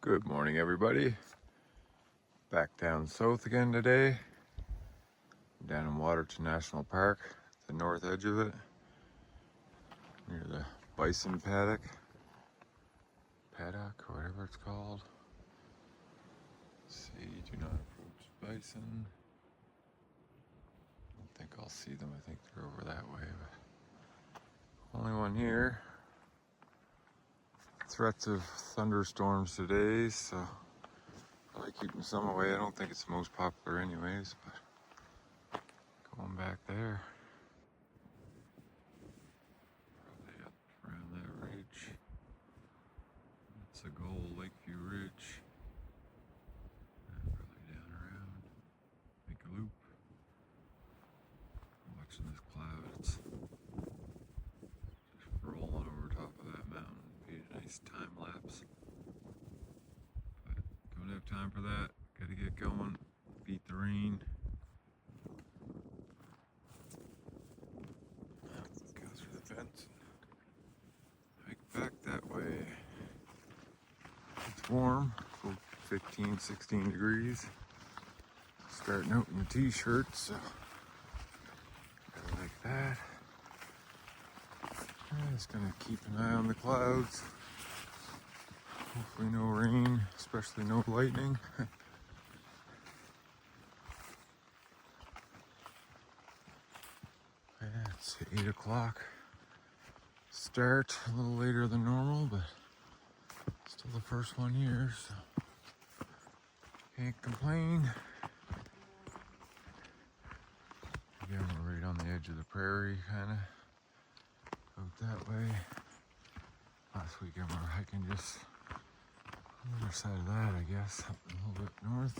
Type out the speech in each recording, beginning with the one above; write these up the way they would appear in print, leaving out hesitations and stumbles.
Good morning, everybody. Back down south again today. Down in Waterton National Park, the north edge of it, near the bison paddock, or whatever it's called. Let's see, do not approach bison. I don't think I'll see them. I think they're over that way. But only one here. Threats of thunderstorms today, so probably keeping some away. I don't think it's the most popular anyways, but going back there. Probably up around that ridge. That's the goal, Lakeview Ridge. And probably down around, make a loop. Watching this cloud, it's just rolling over top of that mountain. Be a nice time lapse. But don't have time for that. Gotta get going, beat the rain. Go through the fence and hike back that way. It's warm, about 15, 16 degrees. Starting out in the t-shirt, so gotta like that. Just gonna keep an eye on the clouds. Hopefully no rain, especially no lightning. Yeah, it's 8 o'clock start, a little later than normal, but still the first one here, so can't complain. Again, we're right on the edge of the prairie, kind of out that way. Last weekend we were hiking just on the other side of that, I guess, up a little bit north.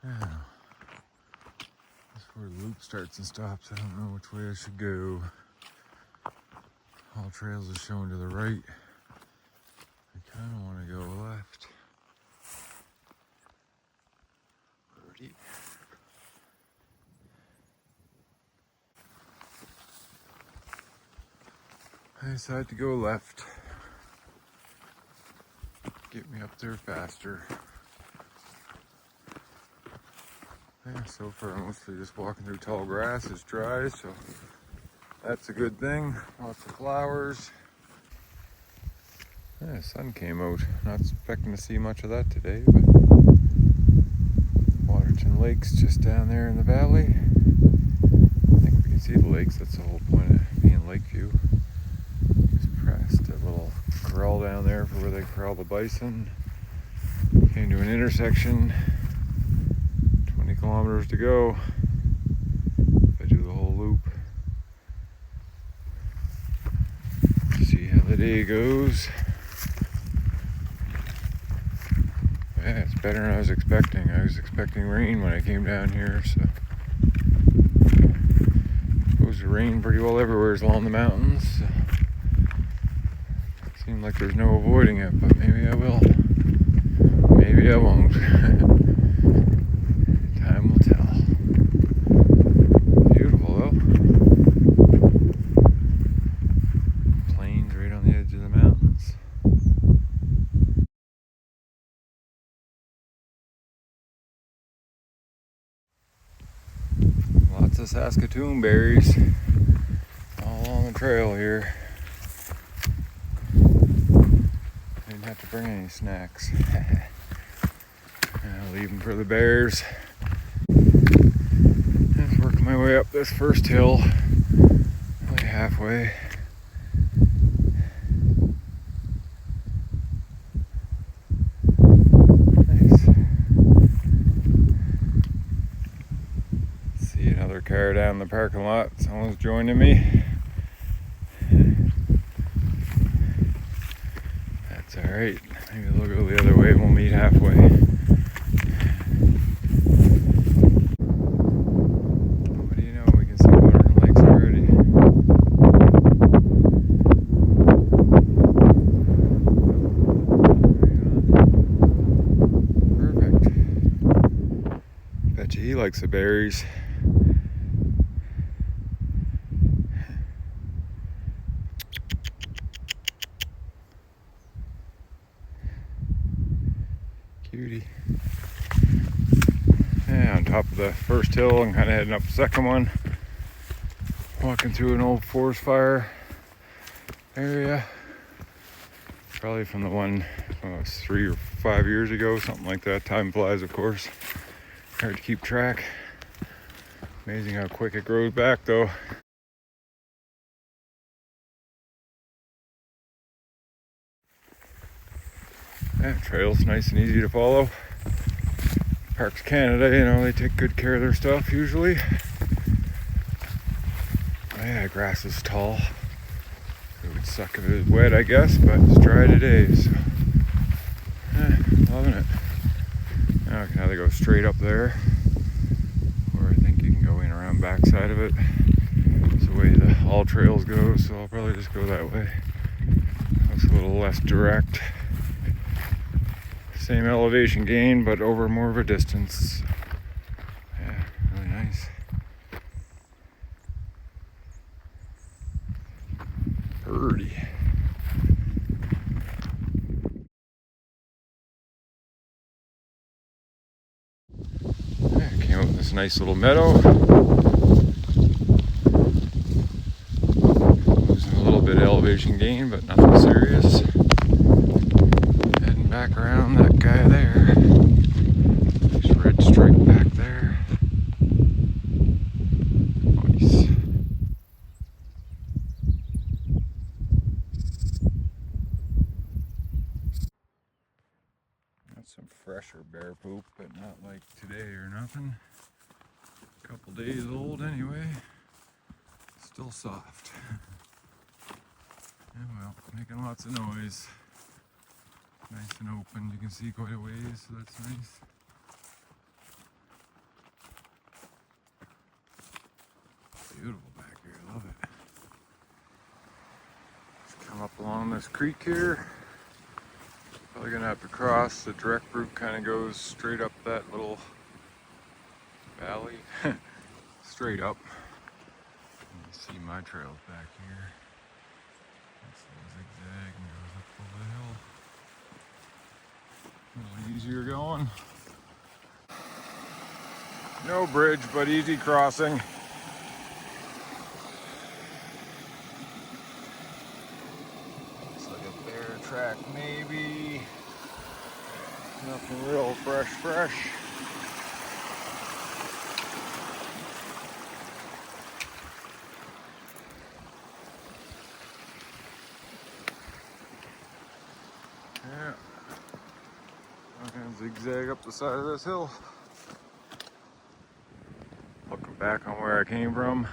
Yeah. That's where the loop starts and stops. I don't know which way I should go. All trails are showing to the right. I kind of want to go left. Birdie. I decided to go left. Get me up there faster. Yeah, so far I'm mostly just walking through tall grass. It's dry, so that's a good thing. Lots of flowers. Yeah, the sun came out. Not expecting to see much of that today, but Waterton Lake's just down there in the valley. I think we can see the lakes. That's the whole point of being Lakeview. Just pressed a little corral down there for where they corral the bison. Came to an intersection. 20 kilometers to go. If I do the whole loop. See how the day goes. Yeah, it's better than I was expecting. I was expecting rain when I came down here, so it's supposed to rain pretty well everywhere along the mountains. So seems like there's no avoiding it, but maybe I will. Maybe I won't. Time will tell. Beautiful though. Plains right on the edge of the mountains. Lots of Saskatoon berries all along the trail here. Didn't have to bring any snacks. I'll leave them for the bears. Just working my way up this first hill, only halfway. Nice. See another car down the parking lot. Someone's joining me. That's all right. Maybe they'll go the other way and we'll meet halfway. He likes the berries. Beauty. Yeah, on top of the first hill and kind of heading up the second one. Walking through an old forest fire area. Probably from the one 3 or 5 years ago, something like that. Time flies, of course. Hard to keep track. Amazing how quick it grows back, though. Yeah, trail's nice and easy to follow. Parks Canada, you know, they take good care of their stuff usually. Yeah, grass is tall. It would suck if it was wet, I guess, but it's dry today, so loving it. Now I can either go straight up there, or I think you can go in around backside of it. It's the way all trails go, so I'll probably just go that way. It's a little less direct. Same elevation gain, but over more of a distance. Yeah, really nice. Pretty. Yeah, came up with this nice little meadow. Losing a little bit of elevation gain, but nothing serious. Heading back around that guy there. There's a red stripe back there. Nice. Got some fresher bear poop, but not like today or nothing. A couple days old anyway. Still soft. Yeah, well, making lots of noise. Nice and open, you can see quite a ways, so that's nice. Beautiful back here, I love it. Let's come up along this creek here. Probably gonna have to cross. The direct route kind of goes straight up that little valley. Straight up. And you see my trails back here. That's a little zigzag and goes up over the hill. A little easier going. No bridge, but easy crossing. Looks like a bear track, maybe. Nothing real fresh. Yeah. I'm gonna zigzag up the side of this hill. Looking back on where I came from.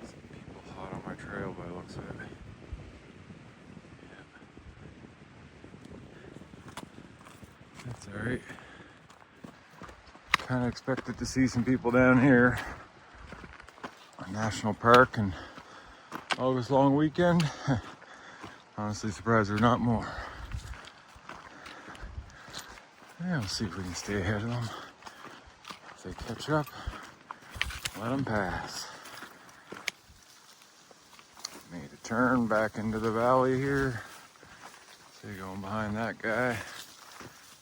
Some people hot on my trail by the looks of it. Yeah. That's alright. Kind of expected to see some people down here. A national park and August long weekend. Honestly surprised there's not more. Yeah, we'll see if we can stay ahead of them. If they catch up, let them pass. Made a turn back into the valley here. So you're going behind that guy.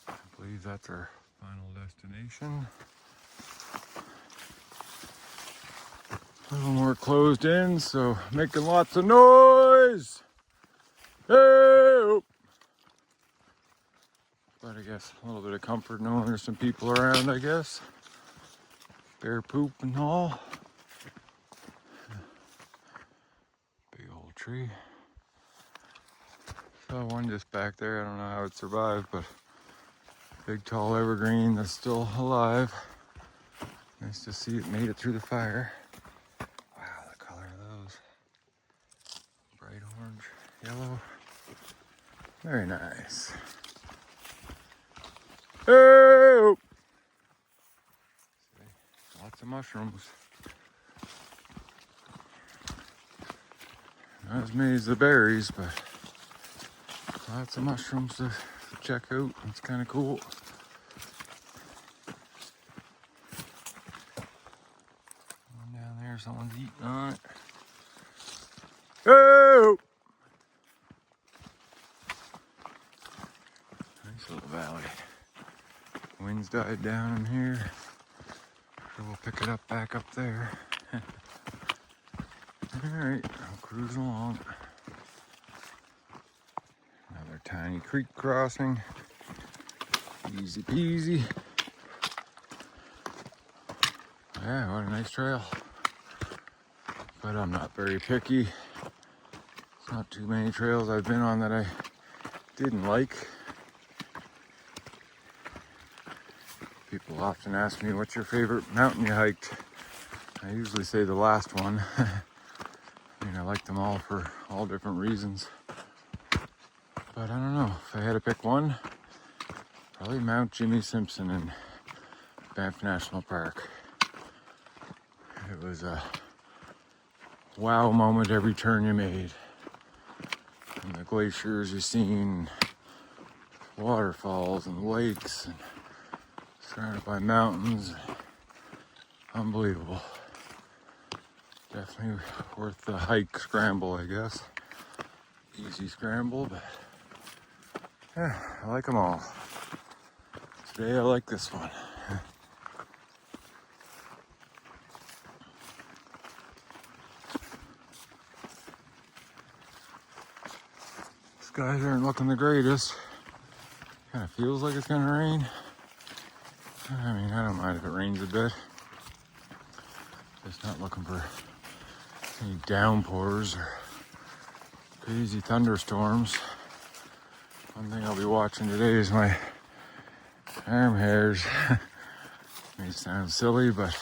I believe that's our final destination. A little more closed in, so making lots of noise. Hey! But I guess a little bit of comfort knowing there's some people around, I guess. Bear poop and all. Big old tree. Saw one just back there. I don't know how it survived, but big tall evergreen that's still alive. Nice to see it made it through the fire. Wow, the color of those. Bright orange, yellow. Very nice. Oh! Lots of mushrooms. Not as many as the berries, but lots of mushrooms to check out. It's kind of cool. One down there, someone's eating on it. Oh! rain's died down in here. So we'll pick it up back up there. Alright, I'm cruising along. Another tiny creek crossing. Easy peasy. Yeah, what a nice trail. But I'm not very picky. There's not too many trails I've been on that I didn't like. People often ask me, what's your favorite mountain you hiked? I usually say the last one. I mean, I like them all for all different reasons. But I don't know, if I had to pick one, probably Mount Jimmy Simpson in Banff National Park. It was a wow moment every turn you made. And the glaciers you seen, waterfalls and lakes, and surrounded by mountains. Unbelievable. Definitely worth the hike scramble, I guess. Easy scramble, but yeah, I like them all. Today I like this one. Skies aren't looking the greatest. Kind of feels like it's gonna rain. I mean, I don't mind if it rains a bit. Just not looking for any downpours or crazy thunderstorms. One thing I'll be watching today is my arm hairs. May sound silly, but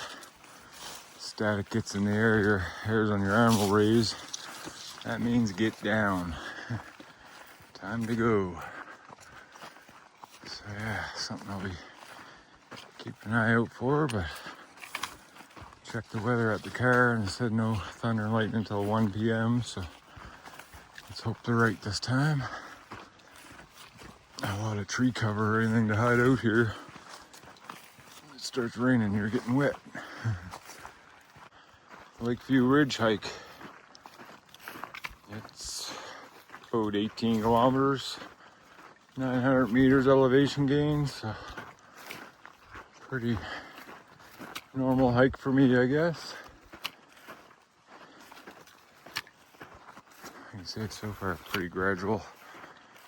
static gets in the air, your hairs on your arm will raise. That means get down. Time to go. So yeah, something I'll be keeping an eye out for, but checked the weather at the car and it said no thunder and lightning until 1 p.m. So let's hope they're right this time. Not a lot of tree cover or anything to hide out here. It starts raining, you're getting wet. Lakeview Ridge hike. It's about 18 kilometers, 900 meters elevation gain, so pretty normal hike for me, I guess. I can say so far it's pretty gradual.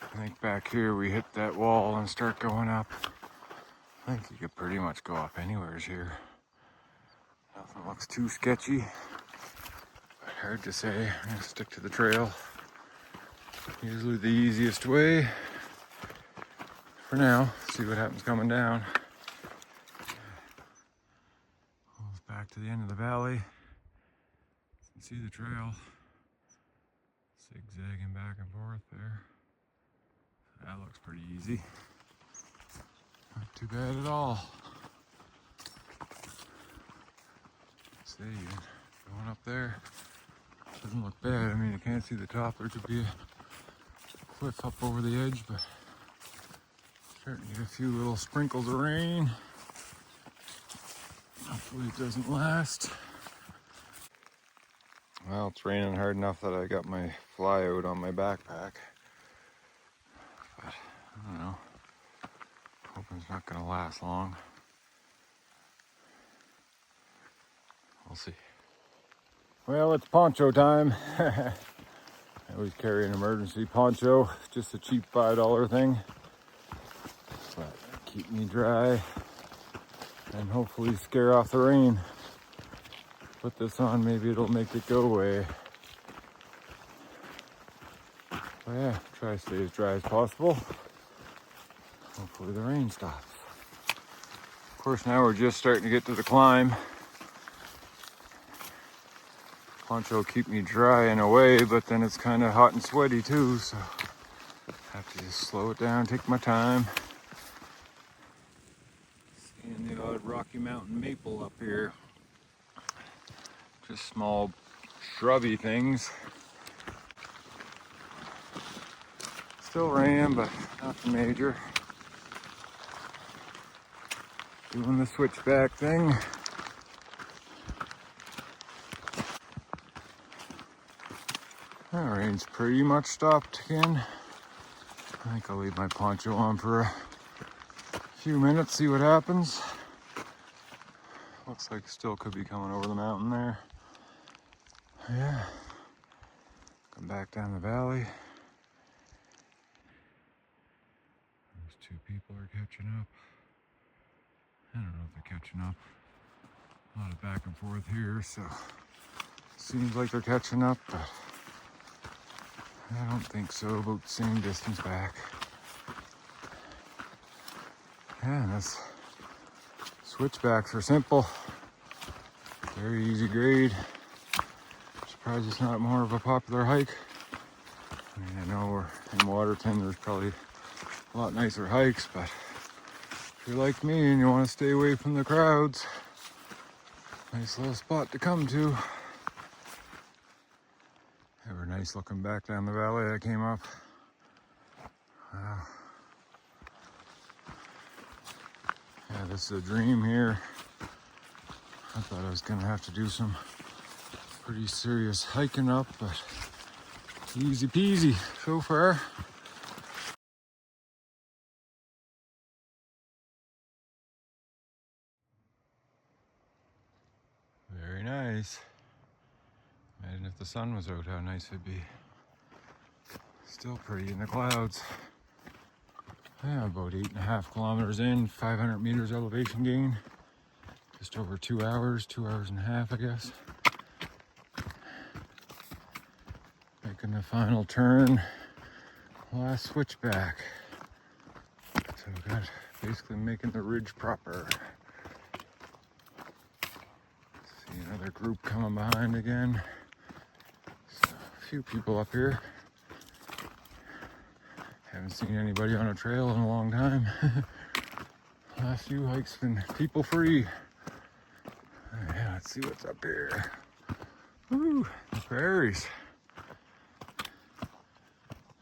I think back here we hit that wall and start going up. I think you could pretty much go up anywheres here. Nothing looks too sketchy, but hard to say. I'm gonna stick to the trail. Usually the easiest way for now. See what happens coming down. Almost back to the end of the valley. You can see the trail zigzagging back and forth there. That looks pretty easy. Not too bad at all. See, going up there doesn't look bad. I mean, you can't see the top. There could be a cliff up over the edge, but starting to get a few little sprinkles of rain. Hopefully it doesn't last. Well, it's raining hard enough that I got my fly out on my backpack. But I don't know. Hoping it's not gonna last long. We'll see. Well, it's poncho time. I always carry an emergency poncho, just a cheap $5 thing. But keep me dry and hopefully scare off the rain. Put this on, maybe it'll make it go away. But yeah, try to stay as dry as possible. Hopefully the rain stops. Of course, now we're just starting to get to the climb. Poncho will keep me dry in a way, but then it's kind of hot and sweaty too, so I have to just slow it down, take my time. Seeing the odd Rocky Mountain maple up here. Just small shrubby things. Still raining, but nothing major. Doing the switchback thing. That rain's pretty much stopped again. I think I'll leave my poncho on for a few minutes, see what happens. Looks like still could be coming over the mountain there. Yeah. Come back down the valley. Those two people are catching up. I don't know if they're catching up. A lot of back and forth here, so seems like they're catching up, but I don't think so. About the same distance back. Yeah, and this switchbacks are simple. Very easy grade. Surprised it's not more of a popular hike. I mean, I know we're in Waterton, there's probably a lot nicer hikes, but if you're like me and you want to stay away from the crowds, nice little spot to come to. They were nice looking back down the valley I came up. Wow. Yeah, this is a dream here. I thought I was gonna have to do some pretty serious hiking up, but easy peasy so far. Very nice. Imagine if the sun was out, how nice it'd be. Still pretty in the clouds. Yeah, about 8.5 kilometers in, 500 meters elevation gain. Just over 2 hours, 2.5 hours, I guess. Making the final turn, last switchback. So we got basically making the ridge proper. See another group coming behind again. So a few people up here. Haven't seen anybody on a trail in a long time. Last few hikes been people free. Yeah, let's see what's up here. Woo, the prairies.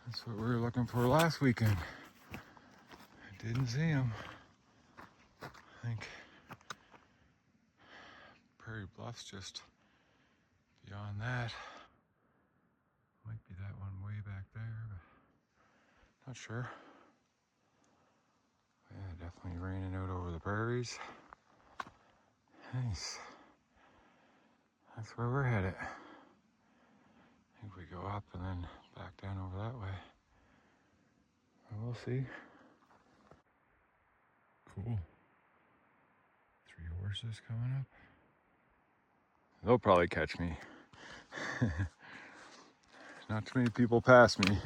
That's what we were looking for last weekend. I didn't see them. I think Prairie Bluff's just beyond that. Might be that one way back there, but not sure. Yeah, definitely raining out over the prairies. Nice. That's where we're headed. I think we go up and then back down over that way. And we'll see. Cool. 3 horses coming up. They'll probably catch me. Not too many people pass me.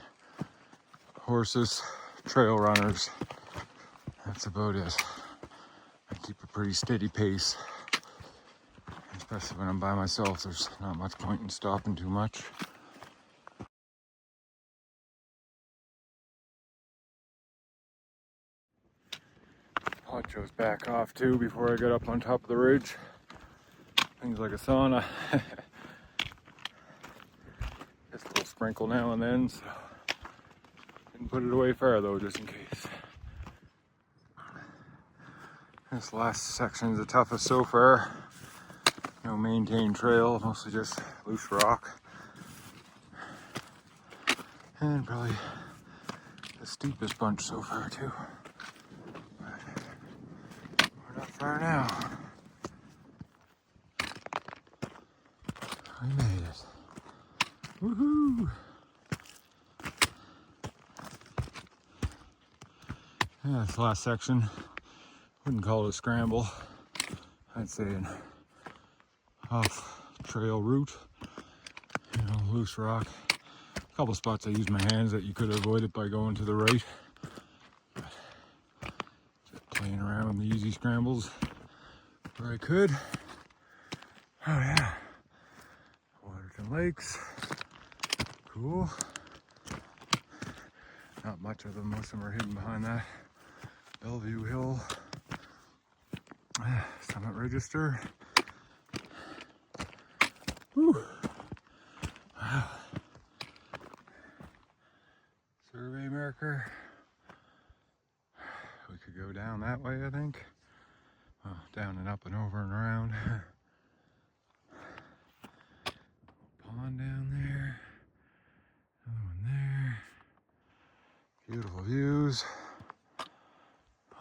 Horses, trail runners. That's about it. I keep a pretty steady pace. Especially when I'm by myself, there's not much point in stopping too much. Poncho's back off too before I get up on top of the ridge. Things like a sauna. Just a little sprinkle now and then, so didn't put it away far though, just in case. This last section is the toughest so far. No maintained trail, mostly just loose rock. And probably the steepest bunch so far too. But we're not far now. We made it. Woohoo! Yeah, this last section, wouldn't call it a scramble. I'd say an off trail route, you know, loose rock. A couple spots I used my hands that you could avoid it by going to the right. But just playing around with the easy scrambles where I could. Oh yeah, Waterton Lakes, cool. Not much of them, most of them are hidden behind that Bellevue Hill. Summit Register. Whew. Wow. Survey marker. We could go down that way, I think. Well, down and up and over and around. Pond down there. Another one there. Beautiful views.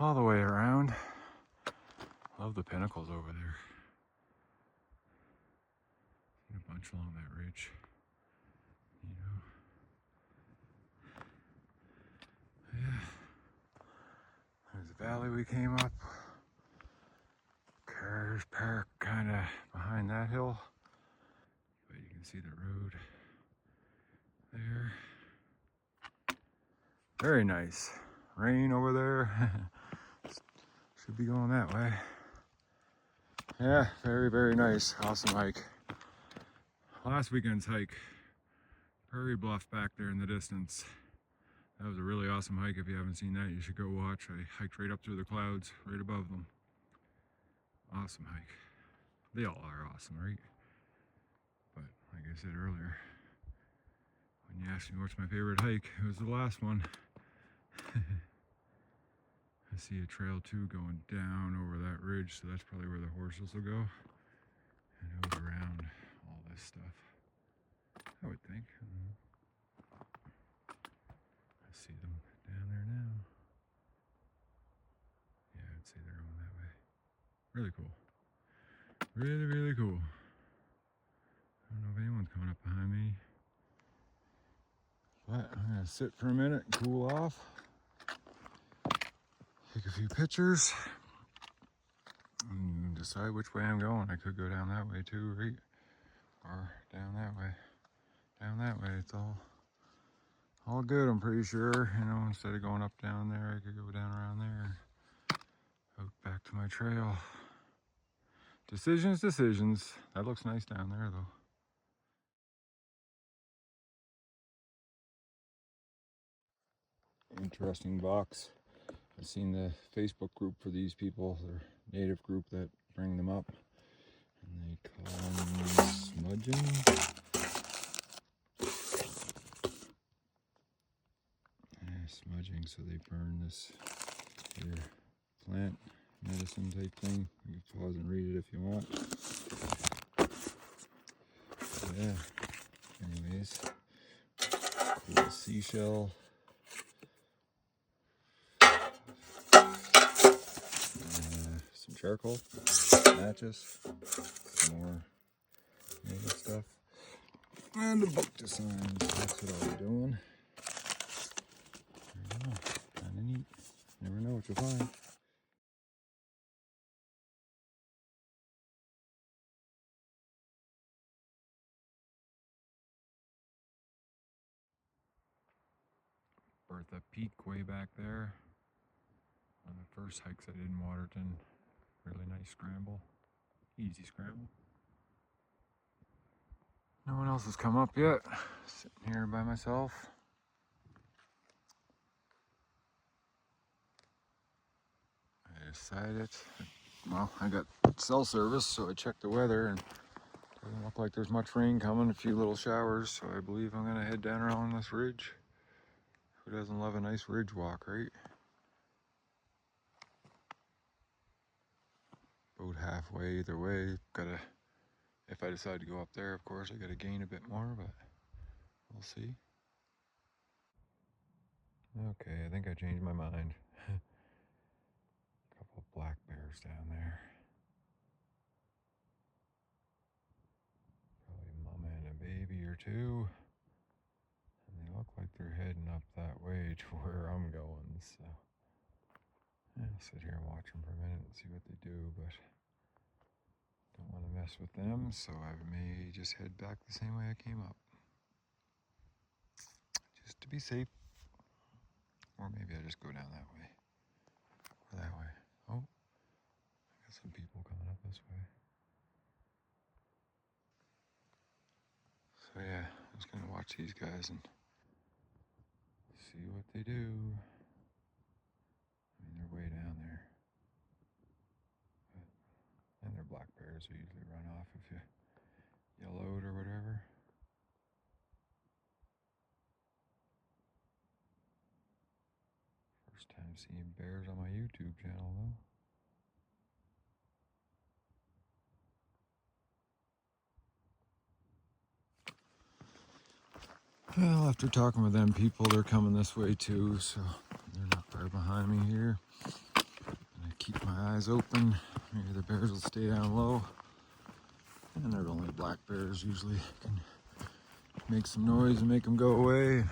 all the way around. Love the pinnacles over there. Seen a bunch along that ridge. You know. Yeah. There's the valley we came up. Cars parked kind of behind that hill. But you can see the road there. Very nice. Rain over there. Should be going that way. Yeah, very, very nice. Awesome hike. Last weekend's hike. Prairie Bluff back there in the distance. That was a really awesome hike. If you haven't seen that, you should go watch. I hiked right up through the clouds, right above them. Awesome hike. They all are awesome, right? But like I said earlier, when you asked me what's my favorite hike, it was the last one. I see a trail too going down over that ridge, so that's probably where the horses will go. And it goes around all this stuff, I would think. I see them down there now. Yeah, I'd say they're going that way. Really cool. Really, really cool. I don't know if anyone's coming up behind me. But I'm gonna sit for a minute and cool off. Take a few pictures. And decide which way I'm going. I could go down that way too, right? Or down that way. Down that way, it's all good, I'm pretty sure. You know, instead of going up down there, I could go down around there. Out back to my trail. Decisions. That looks nice down there though. Interesting box. I've seen the Facebook group for these people, their native group that bring them up. And they call them smudging. Yeah, smudging, so they burn this here. Plant medicine type thing. You can pause and read it if you want. Yeah. Anyways, cool seashell. Some charcoal, matches, some more native stuff, and a book to sign. That's what I'll be doing. There you go. Kind of neat. Never know what you'll find. Bertha Peak way back there. One of the first hikes I did in Waterton. Really nice scramble. Easy scramble. No one else has come up yet. Sitting here by myself. I decided, well, I got cell service, so I checked the weather and it doesn't look like there's much rain coming, a few little showers, so I believe I'm gonna head down around this ridge. Who doesn't love a nice ridge walk, right? About halfway either way. Gotta, if I decide to go up there, of course, I gotta gain a bit more, but we'll see. Okay, I think I changed my mind. A couple of black bears down there. Probably a mama and a baby or two. And they look like they're heading up that way to where I'm going, so I'll sit here and watch them for a minute and see what they do, but don't want to mess with them, so I may just head back the same way I came up. Just to be safe. Or maybe I just go down that way. Or that way. Oh, I got some people coming up this way. So yeah, I'm just gonna watch these guys and see what they do. I mean, they're way down there. And they're black bears who usually run off if you yellow it or whatever. First time seeing bears on my YouTube channel though. Well, after talking with them people, they're coming this way too, so they're not far behind me here. keep my eyes open. Maybe the bears will stay down low. And they're only black bears usually. Can make some noise and make them go away.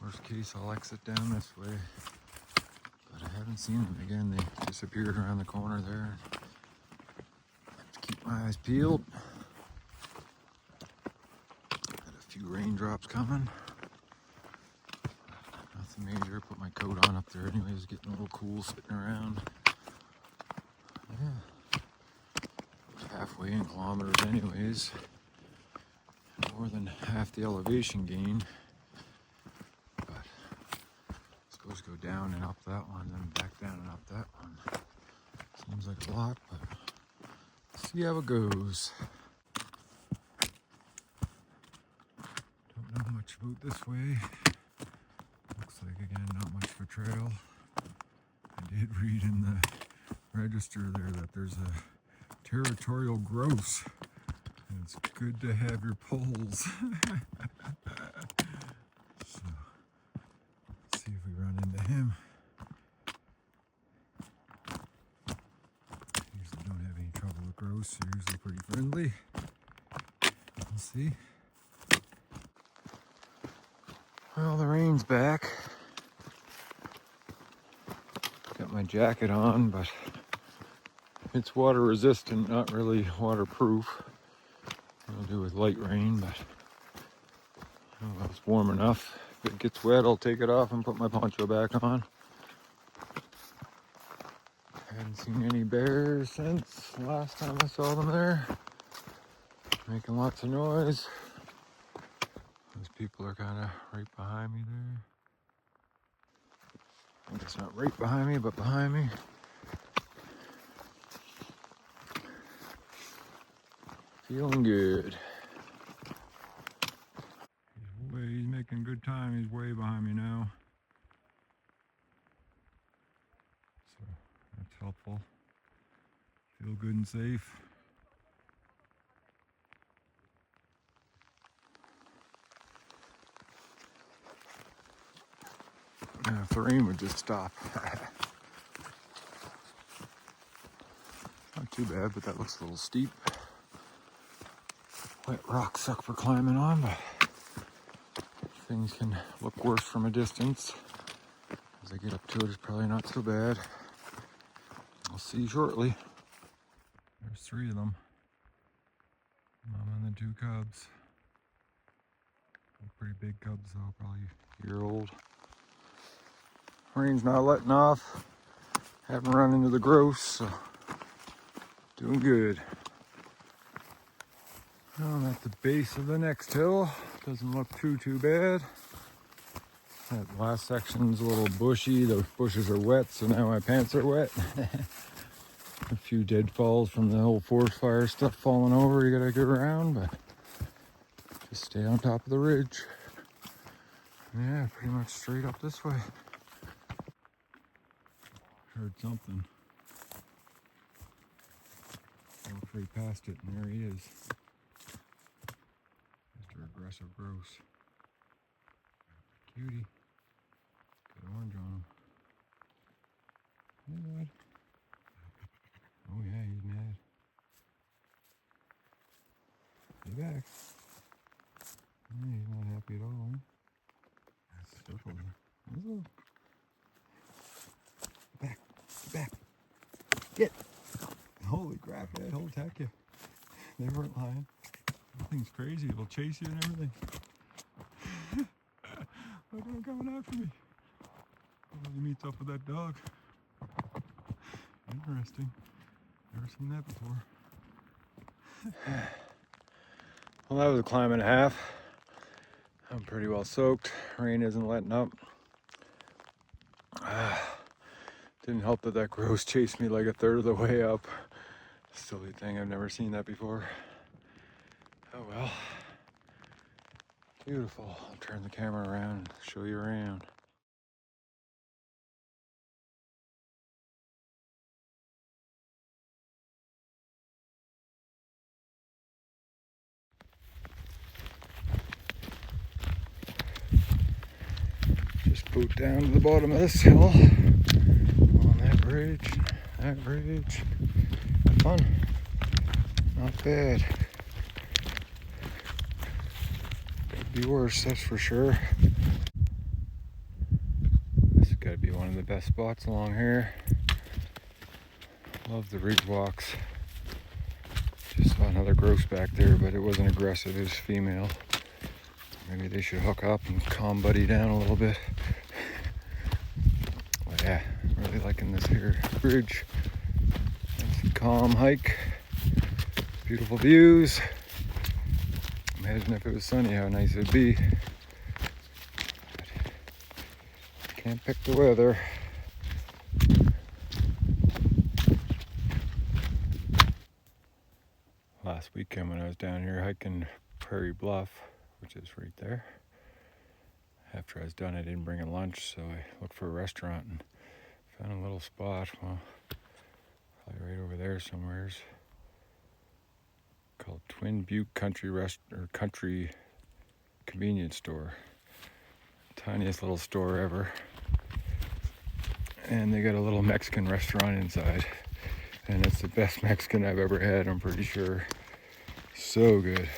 Worst case, I'll exit down this way. But I haven't seen them again. They disappeared around the corner there. Have to keep my eyes peeled. Got a few raindrops coming. Nothing major. Put my coat on up there anyways. Getting a little cool sitting around. Yeah. Halfway in kilometers anyways. More than half the elevation gain. Let's go down and up that one, then back down and up that one. Seems like a lot, but let's see how it goes. Don't know much about this way. Looks like, again, not much of a trail. I did read in the register there that there's a territorial grouse, and it's good to have your poles. See if we run into him. Usually don't have any trouble with grouse. They're usually pretty friendly. We'll see. Well, the rain's back. Got my jacket on, but it's water resistant, not really waterproof. It'll do with light rain, but oh, well, it's warm enough. If it gets wet, I'll take it off and put my poncho back on. Haven't seen any bears since the last time I saw them there. Making lots of noise. Those people are kind of right behind me there. I guess not right behind me, but behind me. Feeling good. He's making good time. He's way behind me now. So that's helpful. Feel good and safe. Now, if the rain would just stop. Not too bad, but that looks a little steep. Wet rocks suck for climbing on, but things can look worse from a distance. As I get up to it, it's probably not so bad. I'll see shortly. There's 3 of them. Mom and the 2 cubs. They're pretty big cubs though, probably a year old. Rain's not letting off. Haven't run into the grouse, so doing good. Well, I'm at the base of the next hill. Doesn't look too bad. That last section's a little bushy. Those bushes are wet, so now my pants are wet. A few deadfalls from the whole forest fire stuff falling over. You gotta get around, but just stay on top of the ridge. Yeah, pretty much straight up this way. Heard something. Walked right past it, and there he is. Mr. Aggressive Grouse. Cutie. Got orange on him. Hey, bud. Oh yeah, he's mad. Stay back. Yeah, he's not happy at all, huh? That's so cool. Back. Back. Get. Holy crap, yeah, he'll attack you. They weren't lying. That thing's crazy. It'll chase you and everything. Look at him coming after me. Oh, he meets up with that dog. Interesting. Never seen that before. Well, that was a climb and a half. I'm pretty well soaked. Rain isn't letting up. Didn't help that that grouse chased me like a third of the way up. Silly thing, I've never seen that before. Oh well. Beautiful. I'll turn the camera around and show you around. Just boot down to the bottom of this hill on that bridge. that ridge. Fun. Not bad. Could be worse, that's for sure. This has got to be one of the best spots along here. Love the ridge walks. Just saw another grouse back there, but it wasn't aggressive, it was female. Maybe they should hook up and calm Buddy down a little bit. But yeah, really liking this here ridge. Nice and calm hike. Beautiful views. Imagine if it was sunny, how nice it'd be. But can't pick the weather. Last weekend when I was down here hiking Prairie Bluff, which is right there. After I was done, I didn't bring a lunch, so I looked for a restaurant and found a little spot. Well, probably right over there somewheres. Called Twin Butte Country Convenience Store. Tiniest little store ever. And they got a little Mexican restaurant inside. And it's the best Mexican I've ever had, I'm pretty sure. So good.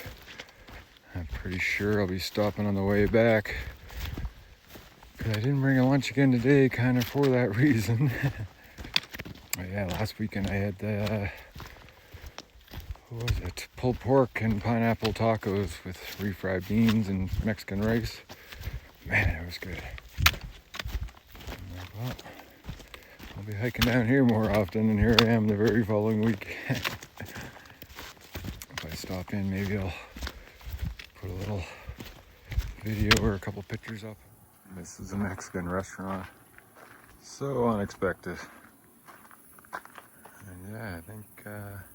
I'm pretty sure I'll be stopping on the way back. But I didn't bring a lunch again today, kind of for that reason. But yeah, last weekend I had the, what was it? Pulled pork and pineapple tacos with refried beans and Mexican rice. Man, it was good. I'm like, well, I'll be hiking down here more often, and here I am the very following week. If I stop in, maybe I'll put a little video or a couple pictures up. This is a Mexican restaurant. So unexpected. And yeah, I think we're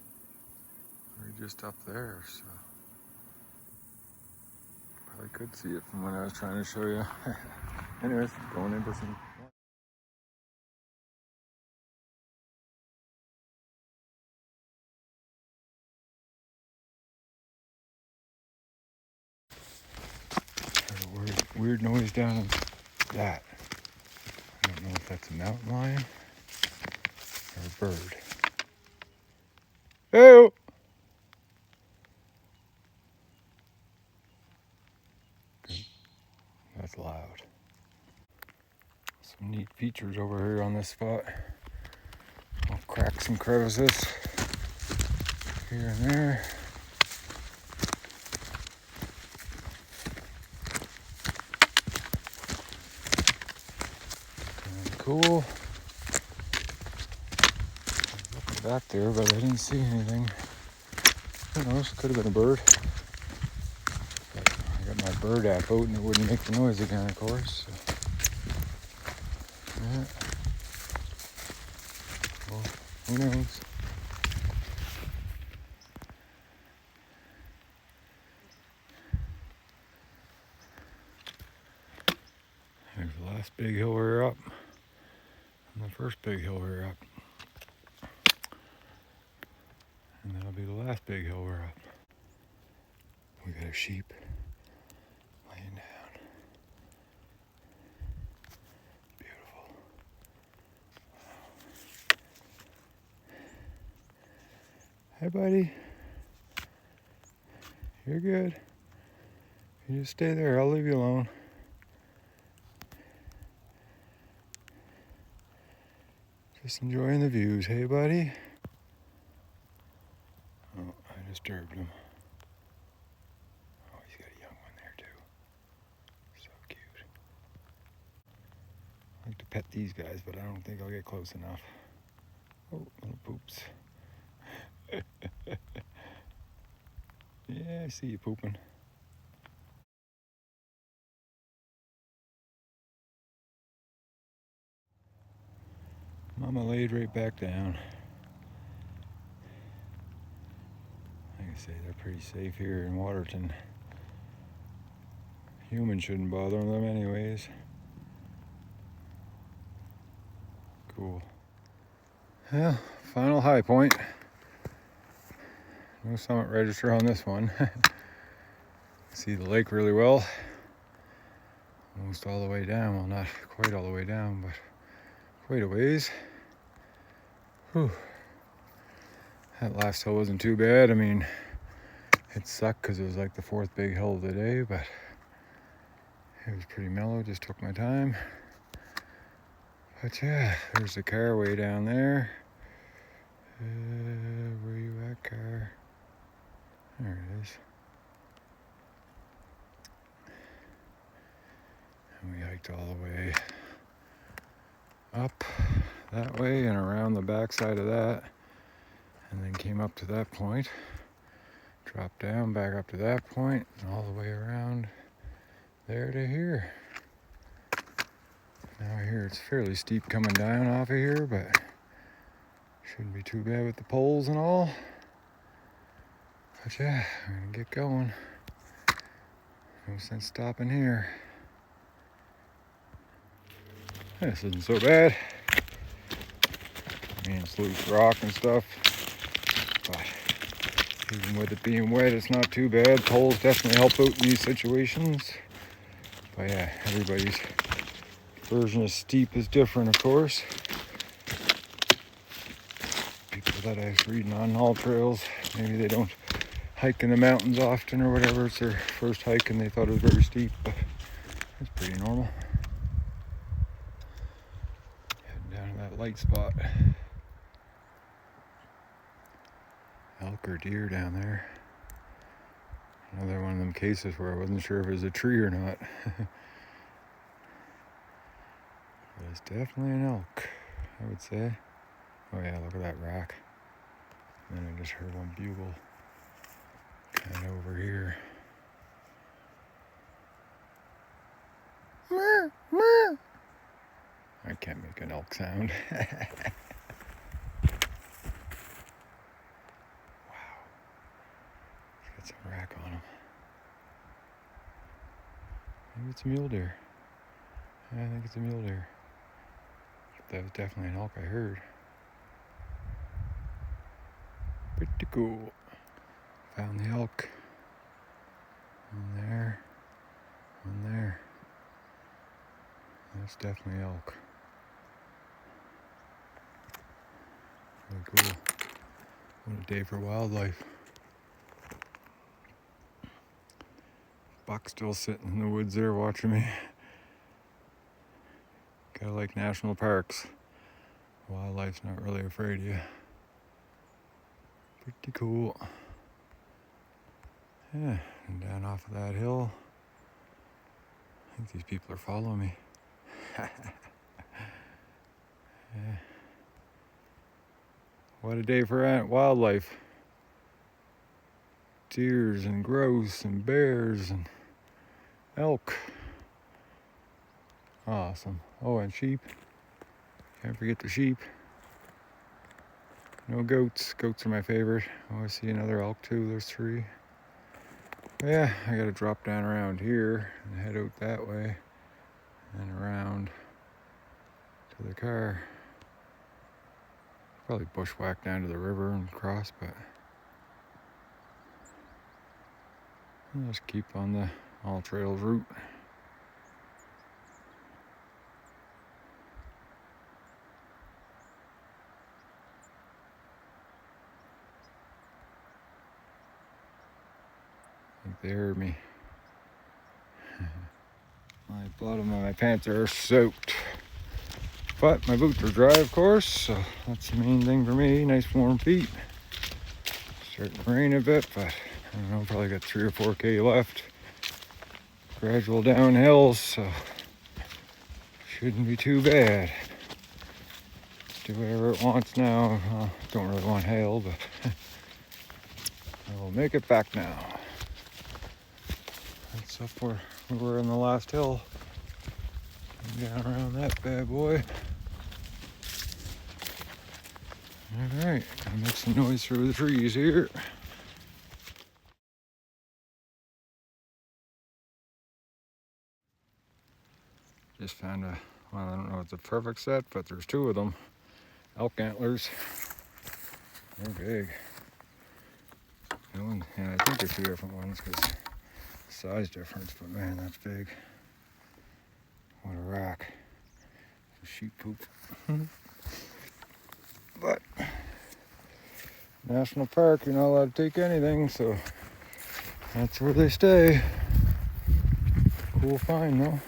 just up there, so probably could see it from when I was trying to show you. Anyways, going into some. Weird noise down in that. I don't know if that's a mountain lion or a bird. Hey! Good. That's loud. Some neat features over here on this spot. I'll crack some crevices here and there. Cool. I was looking back there, but I didn't see anything. Who knows? Could have been a bird. But I got my bird app out and it wouldn't make the noise again, of course. So. Yeah. Well, who knows? There's the last big hill we're up. And the first big hill we're up. And that'll be the last big hill we're up. We got a sheep laying down. Beautiful. Hey, buddy. You're good. You just stay there. I'll leave you alone. Just enjoying the views. Hey, buddy. Oh, I disturbed him. Oh, he's got a young one there, too. So cute. I like to pet these guys, but I don't think I'll get close enough. Oh, little poops. Yeah, I see you pooping. Mama laid right back down. Like I say, they're pretty safe here in Waterton. Humans shouldn't bother them anyways. Cool. Yeah, final high point. No summit register on this one. See the lake really well. Almost all the way down. Well, not quite all the way down, but quite a ways. Whew. That last hill wasn't too bad. I mean, it sucked because it was like the fourth big hill of the day, but it was pretty mellow. Just took my time. But yeah, there's the car way down there. Where you at, car? There it is. And we hiked all the way up that way and around the backside of that, and then came up to that point, dropped down back up to that point, and all the way around there to here. Now here it's fairly steep coming down off of here, but shouldn't be too bad with the poles and all. But yeah, I'm gonna get going. No sense stopping here. This isn't so bad. I mean, it's loose rock and stuff, but even with it being wet, it's not too bad. Poles definitely help out in these situations. But yeah, everybody's version of steep is different, of course. People that I was reading on haul trails, maybe they don't hike in the mountains often or whatever. It's their first hike and they thought it was very steep, but it's pretty normal. Heading down to that light spot. Elk or deer down there. Another one of them cases where I wasn't sure if it was a tree or not. But it's definitely an elk, I would say. Oh yeah, look at that rack. And then I just heard one bugle kind of over here. I can't make an elk sound. Wow. He's got some rack on him. Maybe it's a mule deer. Yeah, I think it's a mule deer. That was definitely an elk I heard. Pretty cool. Found the elk. One there. One there. That's definitely elk. Really cool. What a day for wildlife. Buck's still sitting in the woods there watching me. Gotta like national parks. Wildlife's not really afraid of you. Pretty cool. Yeah, and down off of that hill. I think these people are following me. Yeah. What a day for wildlife. Deers and grouse and bears and elk. Awesome. Oh, and sheep. Can't forget the sheep. No goats. Goats are my favorite. Oh, I see another elk too. There's 3. Yeah, I gotta drop down around here and head out that way and around to the car. Probably bushwhack down to the river and cross, but I'll just keep on the all trails route. I think they heard me. My bottom of my pants are soaked. But my boots are dry, of course, so that's the main thing for me. Nice warm feet. Starting to rain a bit, but I don't know, probably got 3 or 4K left. Gradual downhills, so shouldn't be too bad. Do whatever it wants now. Don't really want hail, but I will make it back now. That's up where we were in the last hill. Down around that bad boy. Alright, gonna make some noise through the trees here. Just found well, I don't know if it's a perfect set, but there's 2 of them. Elk antlers. They're big. And I think there's 2 different ones because size difference, but man, that's big. What a rack. Sheep poop. but national park, you're not allowed to take anything, so that's where they stay. Cool find though.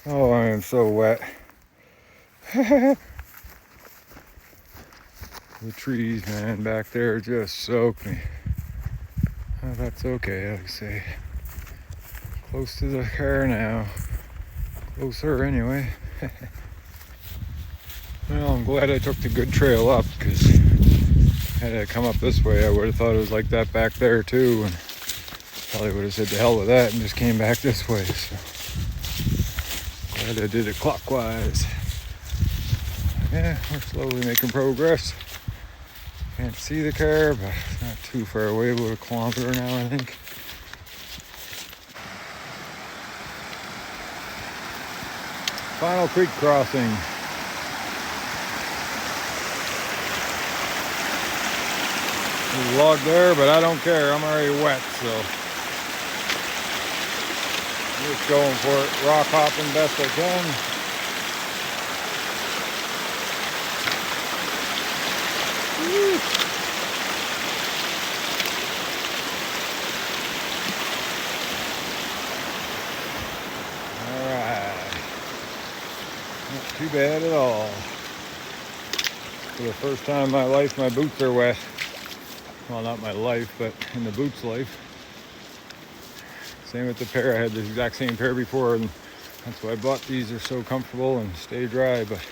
Oh, I am so wet. The trees, man, back there just soaked me. Oh, that's okay, like I say. Close to the car now. Closer anyway. Well, I'm glad I took the good trail up, because had I come up this way, I would have thought it was like that back there too, and probably would have said to hell with that and just came back this way. So glad I did it clockwise. Yeah, we're slowly making progress. Can't see the car, but it's not too far away, about a kilometer now, I think. Final creek crossing. There's a log there, but I don't care. I'm already wet, so I'm just going for it. Rock hopping best I can. Woo. Alright. Not too bad at all. For the first time in my life, my boots are wet. Well, not my life, but in the boots life. Same with the pair. I had the exact same pair before, and that's why I bought these. They're so comfortable and stay dry, but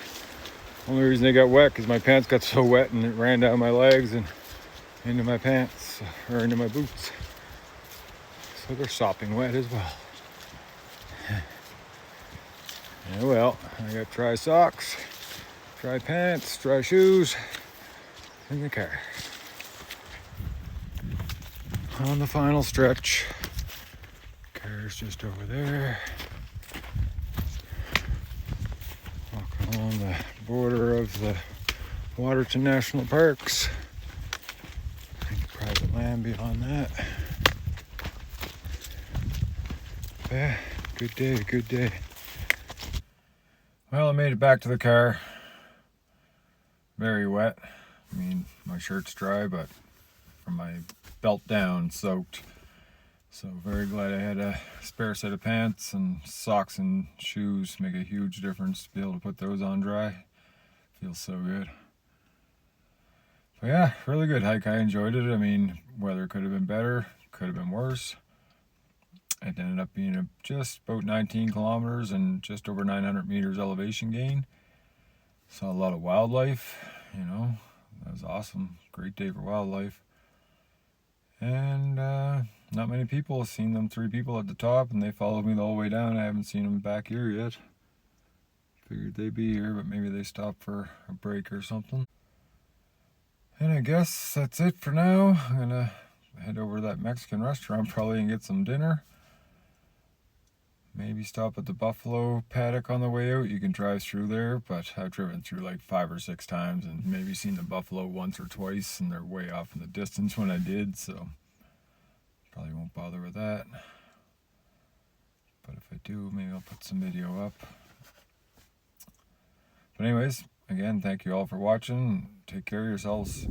only reason they got wet because my pants got so wet and it ran down my legs and into my pants, or into my boots. So they're sopping wet as well. Yeah, well, I got dry socks, dry pants, dry shoes in the car. On the final stretch. Car's just over there. Walking along the border of the Waterton National Parks. I think private land beyond that. Yeah, good day, good day. Well, I made it back to the car. Very wet. I mean, my shirt's dry, but from my belt down, soaked. So very glad I had a spare set of pants, and socks and shoes make a huge difference to be able to put those on dry. Feels so good. But yeah, really good hike. I enjoyed it. I mean, weather could have been better, could have been worse. It ended up being just about 19 kilometers and just over 900 meters elevation gain. Saw a lot of wildlife, you know. That was awesome. Great day for wildlife. And not many people. I've seen them 3 people at the top, and they followed me the whole way down. I haven't seen them back here yet. Figured they'd be here, but maybe they stopped for a break or something. And I guess that's it for now. I'm gonna head over to that Mexican restaurant probably and get some dinner. Maybe stop at the buffalo paddock on the way out. You can drive through there, but I've driven through like 5 or 6 times and maybe seen the buffalo once or twice, and they're way off in the distance when I did, so probably won't bother with that. But if I do, maybe I'll put some video up. But anyways, again, thank you all for watching. Take care of yourselves.